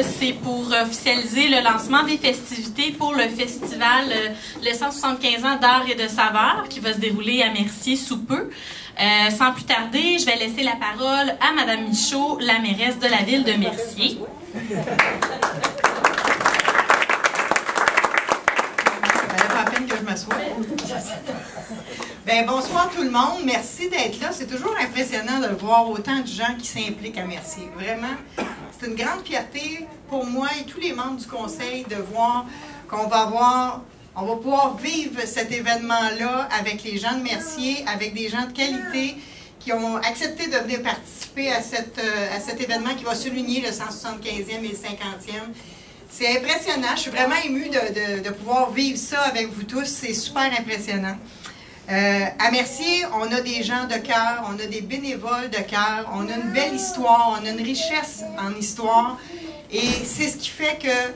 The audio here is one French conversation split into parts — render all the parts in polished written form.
c'est pour officialiser le lancement des festivités pour le festival le 175 ans d'art et de saveurs qui va se dérouler à Mercier sous peu. Sans plus tarder, je vais laisser la parole à Madame Michaud, la mairesse de la ville de Mercier. À peine que je m'assoie. Ben, bonsoir tout le monde. Merci d'être là. C'est toujours impressionnant de voir autant de gens qui s'impliquent à Mercier. Vraiment, c'est une grande fierté pour moi et tous les membres du conseil de voir qu'on va pouvoir vivre cet événement-là avec les gens de Mercier, avec des gens de qualité qui ont accepté de venir participer à cet événement qui va souligner le 175e et le 50e. C'est impressionnant. Je suis vraiment émue de pouvoir vivre ça avec vous tous. C'est super impressionnant. À Mercier, on a des gens de cœur, on a des bénévoles de cœur, on a une belle histoire, on a une richesse en histoire. Et c'est ce qui fait que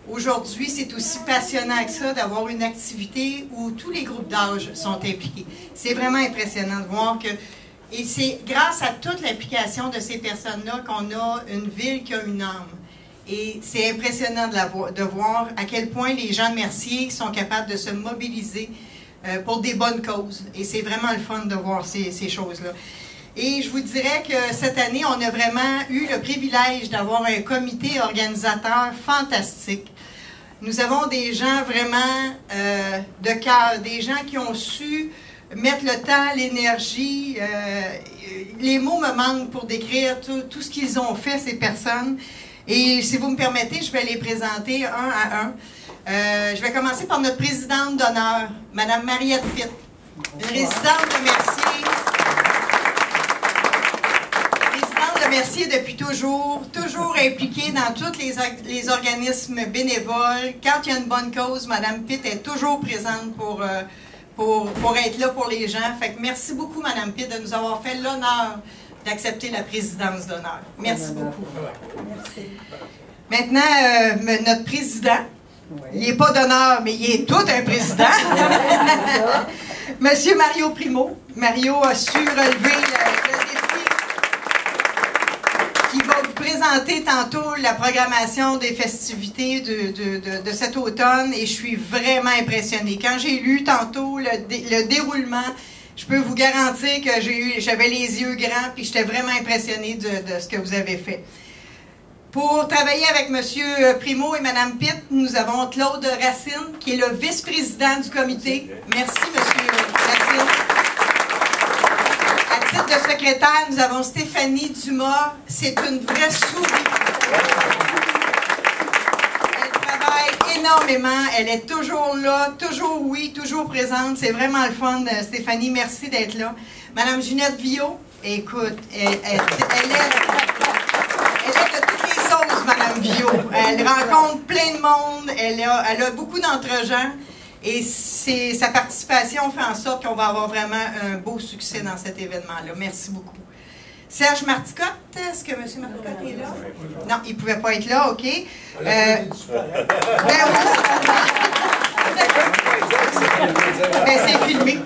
aujourd'hui, c'est aussi passionnant que ça d'avoir une activité où tous les groupes d'âge sont impliqués. C'est vraiment impressionnant de voir que... Et c'est grâce à toute l'implication de ces personnes-là qu'on a une ville qui a une âme. Et c'est impressionnant de voir à quel point les gens de Mercier sont capables de se mobiliser pour des bonnes causes. Et c'est vraiment le fun de voir ces choses-là. Et je vous dirais que cette année, on a vraiment eu le privilège d'avoir un comité organisateur fantastique. Nous avons des gens vraiment de cœur, des gens qui ont su mettre le temps, l'énergie. Les mots me manquent pour décrire tout ce qu'ils ont fait, ces personnes. Et si vous me permettez, je vais les présenter un à un. Je vais commencer par notre présidente d'honneur, Mme Mariette Pitt, présidente de Mercier. Présidente de Mercier depuis toujours impliquée dans tous les organismes bénévoles. Quand il y a une bonne cause, Mme Pitt est toujours présente pour être là pour les gens. Fait que merci beaucoup, Mme Pitt, de nous avoir fait l'honneur d'accepter la présidence d'honneur. Merci beaucoup. Merci. Maintenant, notre président, il n'est pas d'honneur, mais il est tout un président. Monsieur Mario Primo. Mario a su relever le défi qui va vous présenter tantôt la programmation des festivités de cet automne et je suis vraiment impressionnée. Quand j'ai lu tantôt le déroulement, je peux vous garantir que j'avais les yeux grands et j'étais vraiment impressionnée de ce que vous avez fait. Pour travailler avec M. Primo et Mme Pitt, nous avons Claude Racine, qui est le vice-président du comité. Merci, M. Racine. À titre de secrétaire, nous avons Stéphanie Dumas. C'est une vraie souris. Elle travaille énormément. Elle est toujours là, toujours oui, toujours présente. C'est vraiment le fun, Stéphanie. Merci d'être là. Mme Ginette Viau, écoute, elle est de toutes les sauces, Mme Viau. Elle rencontre plein de monde. Elle a beaucoup d'entre-gens. Et sa participation fait en sorte qu'on va avoir vraiment un beau succès dans cet événement-là. Merci beaucoup. Serge Marticotte, est-ce que M. Marticotte est là? Non, il ne pouvait pas être là, OK. Ben c'est filmé.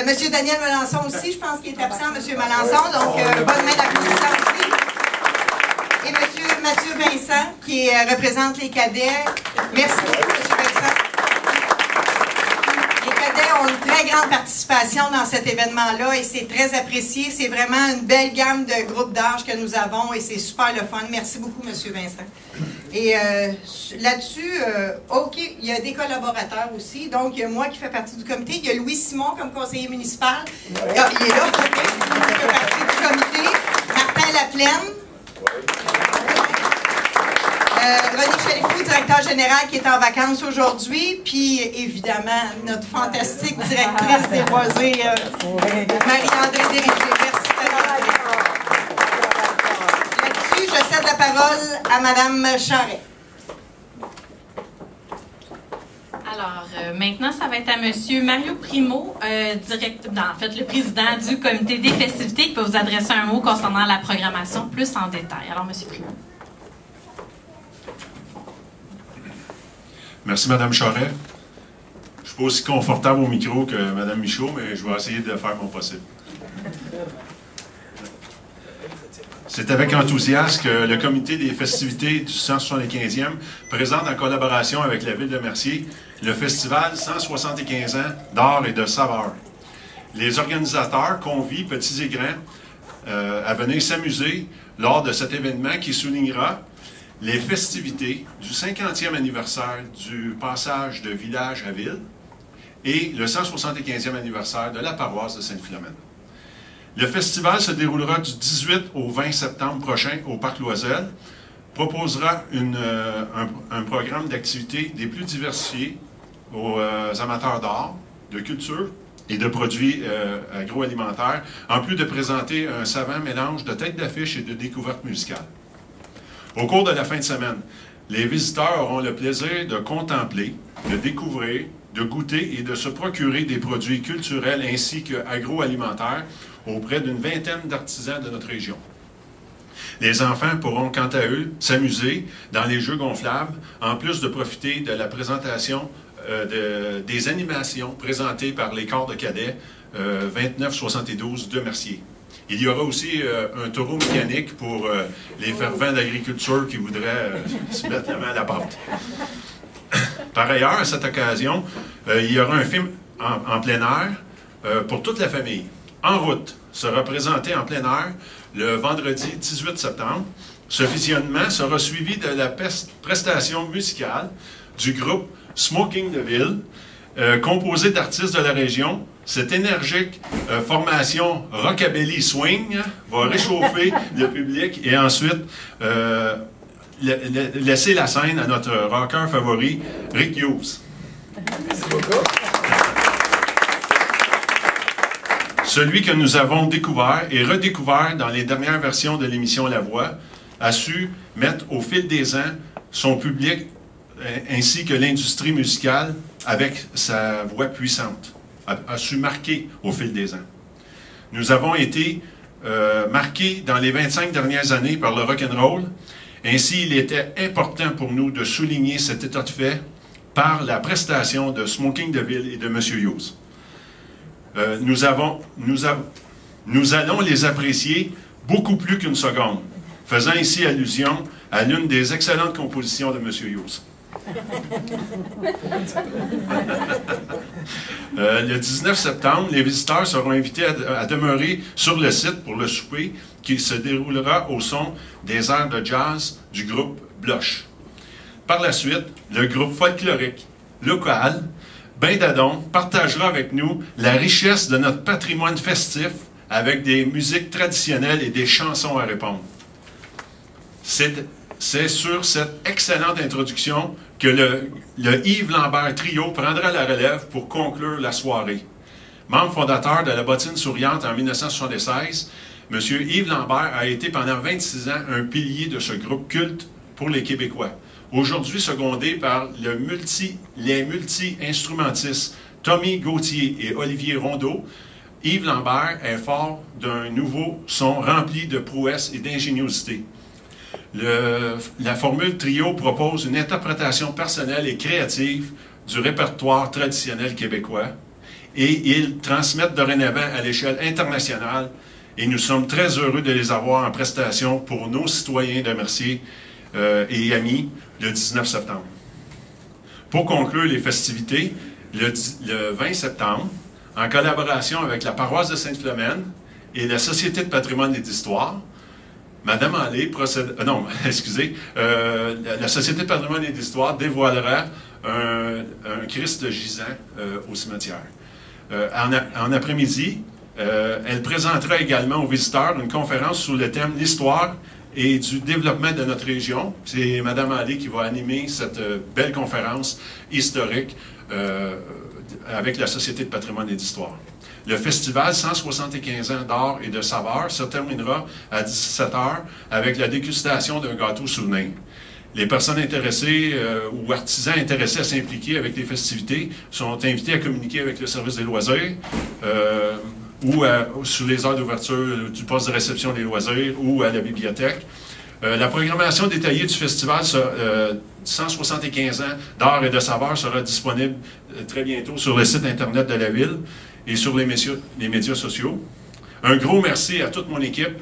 Monsieur Daniel Melançon aussi, je pense qu'il est absent, Monsieur Melançon, donc bonne main d'applaudissement aussi. Et Monsieur Mathieu Vincent, qui représente les cadets. Merci beaucoup, Monsieur Vincent. Les cadets ont une très grande participation dans cet événement-là et c'est très apprécié. C'est vraiment une belle gamme de groupes d'âge que nous avons et c'est super le fun. Merci beaucoup, Monsieur Vincent. Et là-dessus, OK, il y a des collaborateurs aussi. Donc, il y a moi qui fais partie du comité. Il y a Louis Simon comme conseiller municipal. Il est là, il fait partie du comité. Martin Laplaine. René Chalifou, directeur général, qui est en vacances aujourd'hui. Puis, évidemment, notre fantastique directrice des loisirs, Marie-André Dérigé. Merci. Là-dessus, je cède la parole à Mme Charret. Alors, maintenant, ça va être à M. Mario Primo, en fait, le président du comité des festivités, qui va vous adresser un mot concernant la programmation plus en détail. Alors, M. Primo. Merci, Mme Charret. Je ne suis pas aussi confortable au micro que Mme Michaud, mais je vais essayer de faire mon possible. C'est avec enthousiasme que le comité des festivités du 175e présente en collaboration avec la ville de Mercier le festival 175 ans d'art et de saveur. Les organisateurs convient petits et grands à venir s'amuser lors de cet événement qui soulignera les festivités du 50e anniversaire du passage de village à ville et le 175e anniversaire de la paroisse de Sainte-Philomène. Le festival se déroulera du 18 au 20 septembre prochain au Parc Loisel, proposera un programme d'activités des plus diversifiés aux amateurs d'art, de culture et de produits agroalimentaires, en plus de présenter un savant mélange de têtes d'affiche et de découvertes musicales. Au cours de la fin de semaine, les visiteurs auront le plaisir de contempler, de découvrir, de goûter et de se procurer des produits culturels ainsi qu'agroalimentaires auprès d'une vingtaine d'artisans de notre région. Les enfants pourront, quant à eux, s'amuser dans les jeux gonflables, en plus de profiter de la présentation des animations présentées par les corps de cadets 2972 de Mercier. Il y aura aussi un taureau mécanique pour les fervents d'agriculture qui voudraient se mettre la main à la pâte. Par ailleurs, à cette occasion, il y aura un film en plein air pour toute la famille. En route sera présenté en plein air le vendredi 18 septembre. Ce visionnement sera suivi de la prestation musicale du groupe Smoking de Ville, composé d'artistes de la région. Cette énergique formation Rockabilly Swing va réchauffer le public et ensuite laisser la scène à notre rocker favori, Rick Hughes. Merci beaucoup. Celui que nous avons découvert et redécouvert dans les dernières versions de l'émission La Voix a su mettre au fil des ans son public ainsi que l'industrie musicale avec sa voix puissante, a su marquer au fil des ans. Nous avons été marqués dans les 25 dernières années par le rock'n'roll. Ainsi, il était important pour nous de souligner cet état de fait par la prestation de Smoking de Ville et de M. Hughes. Nous allons les apprécier beaucoup plus qu'une seconde, faisant ici allusion à l'une des excellentes compositions de M. Hughes. Le 19 septembre, les visiteurs seront invités à demeurer sur le site pour le souper qui se déroulera au son des airs de jazz du groupe Bloch. Par la suite, le groupe folklorique local Ben Dadon partagera avec nous la richesse de notre patrimoine festif avec des musiques traditionnelles et des chansons à répondre. C'est sur cette excellente introduction que le Yves Lambert Trio prendra la relève pour conclure la soirée. Membre fondateur de la Bottine Souriante en 1976, M. Yves Lambert a été pendant 26 ans un pilier de ce groupe culte pour les Québécois. Aujourd'hui secondé par les multi-instrumentistes Tommy Gauthier et Olivier Rondeau, Yves Lambert est fort d'un nouveau son rempli de prouesse et d'ingéniosité. La formule trio propose une interprétation personnelle et créative du répertoire traditionnel québécois et ils transmettent dorénavant à l'échelle internationale et nous sommes très heureux de les avoir en prestation pour nos citoyens de Mercier et amis le 19 septembre. Pour conclure les festivités, le 20 septembre, en collaboration avec la paroisse de Sainte-Philomène et la Société de patrimoine et d'histoire, Madame Allé procède... la Société de patrimoine et d'histoire dévoilera un Christ gisant au cimetière. En après-midi, elle présentera également aux visiteurs une conférence sur le thème « L'histoire et du développement de notre région ». C'est Mme Allé qui va animer cette belle conférence historique avec la Société de patrimoine et d'histoire. Le festival 175 ans d'art et de saveur se terminera à 17 h avec la dégustation d'un gâteau souvenir. Les personnes intéressées ou artisans intéressés à s'impliquer avec les festivités sont invités à communiquer avec le service des loisirs ou sur les heures d'ouverture du poste de réception des loisirs ou à la bibliothèque. La programmation détaillée du festival 175 ans d'art et de saveur sera disponible très bientôt sur le site Internet de la Ville et sur les médias sociaux. Un gros merci à toute mon équipe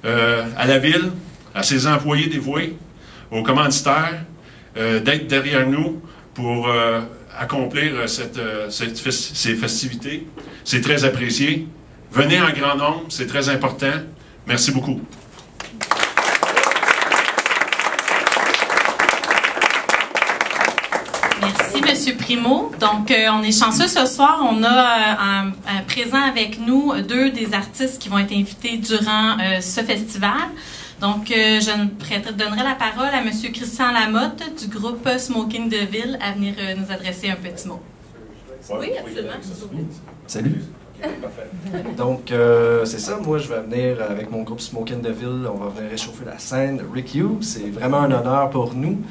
à la ville, à ses employés dévoués, aux commanditaires, d'être derrière nous pour accomplir ces festivités. C'est très apprécié. Venez en grand nombre, c'est très important. Merci beaucoup. Merci, M. Primo. Donc, on est chanceux ce soir. On a présent avec nous 2 des artistes qui vont être invités durant ce festival. Donc, je donnerai la parole à M. Christian Lamotte du groupe Smoking Deville à venir nous adresser un petit mot. Oui, absolument. Salut. Donc, c'est ça. Moi, je vais venir avec mon groupe Smoking Deville. On va venir réchauffer la scène. Rick Hughes, c'est vraiment un honneur pour nous.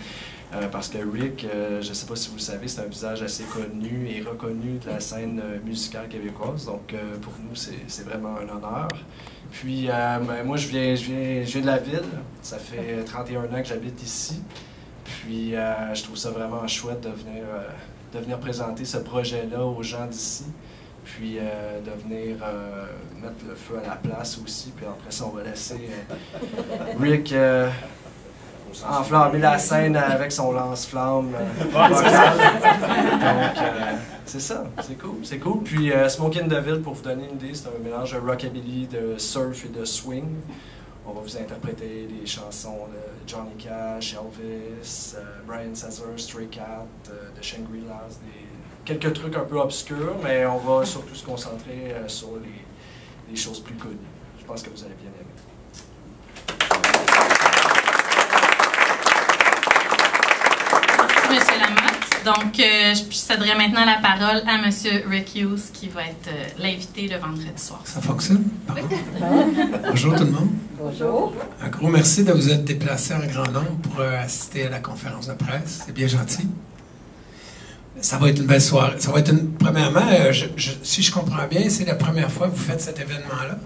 Parce que Rick, je ne sais pas si vous le savez, c'est un visage assez connu et reconnu de la scène musicale québécoise. Donc, pour nous, c'est vraiment un honneur. Puis, moi, je viens de la ville. Ça fait 31 ans que j'habite ici. Puis, je trouve ça vraiment chouette de venir présenter ce projet-là aux gens d'ici. Puis, de venir mettre le feu à la place aussi. Puis après ça, on va laisser Rick... enflammer la scène avec son lance-flamme vocal. Donc, c'est ça, c'est cool. Puis Smoking Deville, pour vous donner une idée, c'est un mélange de rockabilly, de surf et de swing. On va vous interpréter des chansons de Johnny Cash, Elvis, Brian Setzer, Stray Cat, de Shangri-Las, quelques trucs un peu obscurs, mais on va surtout se concentrer sur les choses plus connues. Je pense que vous allez bien aimer. Monsieur Lamotte. Donc, je céderai maintenant la parole à Monsieur Rick Hughes, qui va être l'invité le vendredi soir. Ça fonctionne? Oui. Bonjour tout le monde. Bonjour. Un gros merci de vous être déplacé en grand nombre pour assister à la conférence de presse. C'est bien gentil. Ça va être une belle soirée. Ça va être premièrement, si je comprends bien, c'est la première fois que vous faites cet événement-là.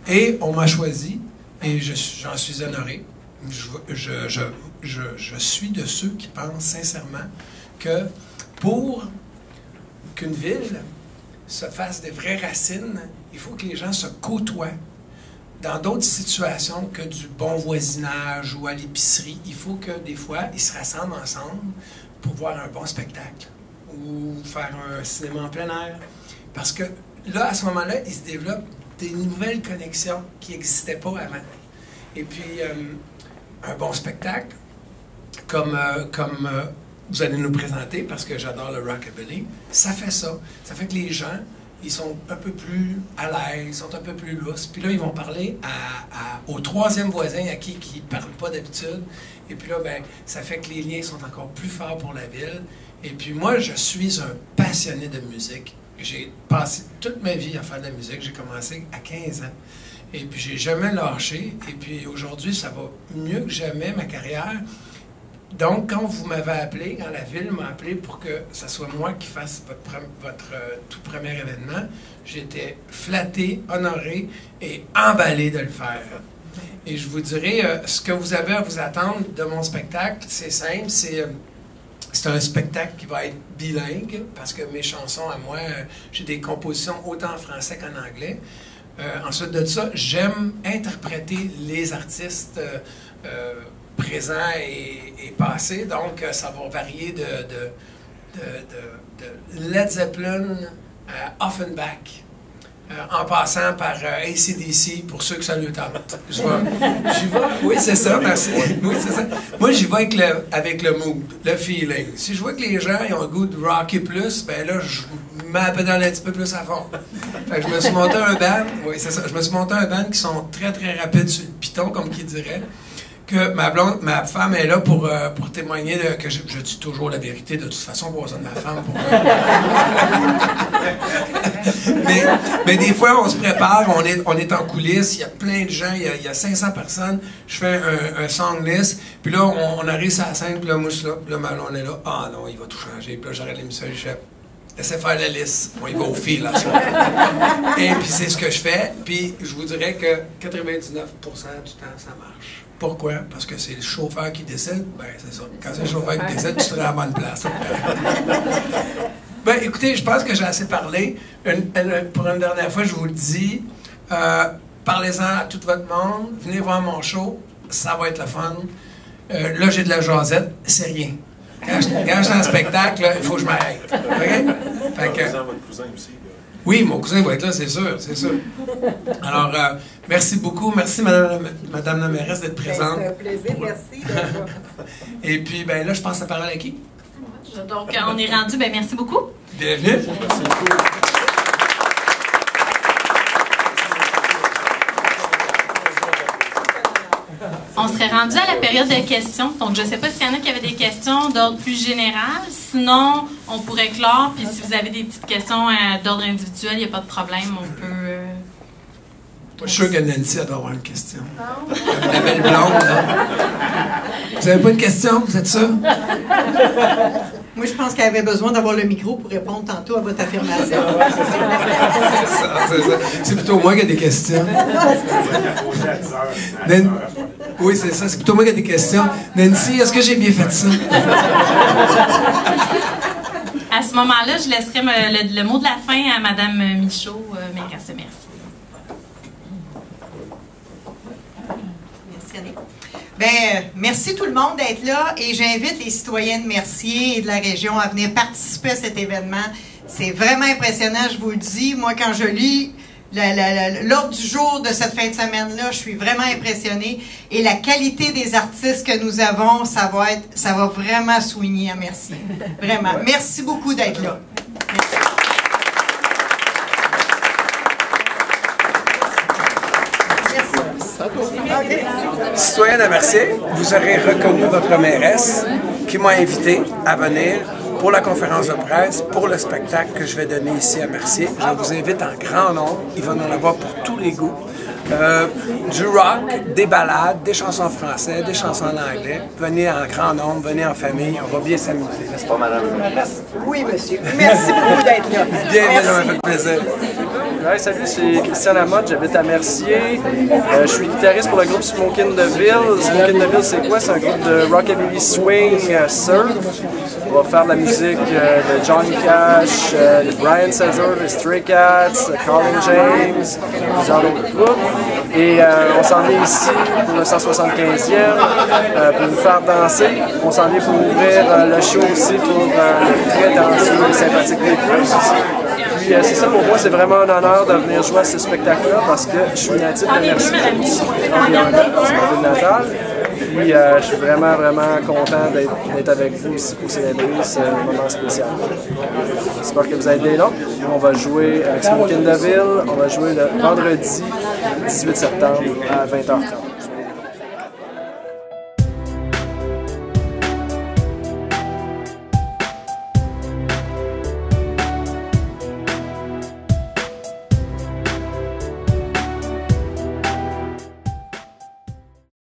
Et on m'a choisi, et j'en suis honoré. Je suis de ceux qui pensent sincèrement que pour qu'une ville se fasse des vraies racines, il faut que les gens se côtoient dans d'autres situations que du bon voisinage ou à l'épicerie. Il faut que des fois, ils se rassemblent ensemble pour voir un bon spectacle ou faire un cinéma en plein air. Parce que là, à ce moment-là, il se développe des nouvelles connexions qui n'existaient pas avant. Et puis, un bon spectacle, comme vous allez nous présenter, parce que j'adore le rockabilly, ça fait ça. Ça fait que les gens, ils sont un peu plus à l'aise, ils sont un peu plus lousses. Puis là, ils vont parler au troisième voisin à qui ne parle pas d'habitude. Et puis là, ben, ça fait que les liens sont encore plus forts pour la ville. Et puis moi, je suis un passionné de musique. J'ai passé toute ma vie à faire de la musique. J'ai commencé à 15 ans. Et puis, j'ai jamais lâché. Et puis, aujourd'hui, ça va mieux que jamais, ma carrière. Donc, quand vous m'avez appelé, quand la ville m'a appelé pour que ce soit moi qui fasse votre tout premier événement, j'étais flatté, honoré et emballé de le faire. Et je vous dirais, ce que vous avez à vous attendre de mon spectacle, c'est simple, c'est un spectacle qui va être bilingue, parce que mes chansons, à moi, j'ai des compositions autant en français qu'en anglais. Ensuite de ça, j'aime interpréter les artistes présents et passés, donc ça va varier de Led Zeppelin à Offenbach, en passant par AC/DC, pour ceux que ça lui tente. J'y vais, oui, c'est ça, merci. Oui, c'est ça. Moi, j'y vais avec le mood, le feeling. Si je vois que les gens ils ont un goût de rocker plus, ben là, je mets la pédale un petit peu plus à fond. Fait que je me suis monté un band, oui, c'est ça. Je me suis monté un band qui sont très, très rapides sur le piton, comme qui dirait. Que ma femme est là pour témoigner que je dis toujours la vérité. De toute façon, pas besoin de ma femme pour... mais des fois, on se prépare, on est en coulisses, il y a plein de gens, il y a 500 personnes. Je fais un song list, puis là, on arrive sur la scène, puis là, moi, je suis là, puis là, ma blonde est là. Ah non, il va tout changer. Puis là, j'arrête l'émission, je fais... Laissez faire la liste. On y va au fil, là. Et puis, c'est ce que je fais. Puis, je vous dirais que 99% du temps, ça marche. Pourquoi? Parce que c'est le chauffeur qui décide. Ben, c'est ça. Quand c'est le chauffeur qui décide, tu seras à la bonne place. Ben, écoutez, je pense que j'ai assez parlé. Pour une dernière fois, je vous le dis. Parlez-en à tout votre monde. Venez voir mon show. Ça va être le fun. Là, j'ai de la jasette. C'est rien. Quand je suis en spectacle, là, il faut que je m'arrête. OK? Fait que, Votre cousin aussi. oui, mon cousin va être là, c'est sûr, c'est sûr. Alors, merci beaucoup. Merci, Madame la mairesse, d'être présente. C'est un plaisir, merci. Et puis, ben là, je passe la parole à qui? Donc, on est rendu. Ben, merci beaucoup. Bienvenue. Merci beaucoup. On serait rendu à la période de questions. Donc, je ne sais pas s'il y en a qui avaient des questions d'ordre plus général. Sinon, on pourrait clore. Puis, si vous avez des petites questions d'ordre individuel, il n'y a pas de problème. On peut... Je suis sûr que Nancy doit avoir une question. La belle blonde, là. Vous n'avez pas de question? Vous êtes sûr? Moi, je pense qu'elle avait besoin d'avoir le micro pour répondre tantôt à votre affirmation. C'est plutôt moi qui ai des questions. Oui, c'est ça. C'est plutôt moi qui ai des questions. Nancy, est-ce que j'ai bien fait ça? À ce moment-là, je laisserai le mot de la fin à Mme Michaud, mairesse de Mercier. Merci, Annick. Bien, merci tout le monde d'être là et j'invite les citoyens de Mercier et de la région à venir participer à cet événement. C'est vraiment impressionnant, je vous le dis. Moi, quand je lis l'ordre du jour de cette fin de semaine-là, je suis vraiment impressionnée. Et la qualité des artistes que nous avons, ça va vraiment soigner à Mercier. Vraiment. Merci beaucoup d'être là. Merci. Citoyens de Mercier, vous aurez reconnu votre mairesse qui m'a invité à venir pour la conférence de presse, pour le spectacle que je vais donner ici à Mercier. Je vous invite en grand nombre. Il va en avoir pour tous les goûts. Du rock, des ballades, des chansons françaises, des chansons en anglais. Venez en grand nombre, venez en famille, on va bien s'amuser, n'est-ce pas, madame? Oui, monsieur. Merci beaucoup d'être là. Bienvenue, ça m'a fait plaisir. Ouais, salut, c'est Christian Lamotte, j'habite à Mercier. Je suis guitariste pour le groupe Smokin' Deville. Smokin' Deville, c'est quoi? C'est un groupe de rockabilly swing surf. On va faire de la musique de Johnny Cash, de Brian Setzer, de Stray Cats, de Colin James, plusieurs autres groupes. Et on s'en vient ici pour le 175e pour vous faire danser. On s'en vient pour ouvrir le show aussi pour le très talentueux et sympathique des plus. Puis c'est ça, pour moi, c'est vraiment un honneur de venir jouer à ce spectacle-là parce que je suis natif de Mercier, c'est ma ville natale. Puis je suis vraiment, vraiment content d'être avec vous ici pour célébrer ce moment spécial. J'espère que vous allez bien là. On va jouer avec Smokin' Deville. On va jouer le vendredi 18 septembre à 20h30.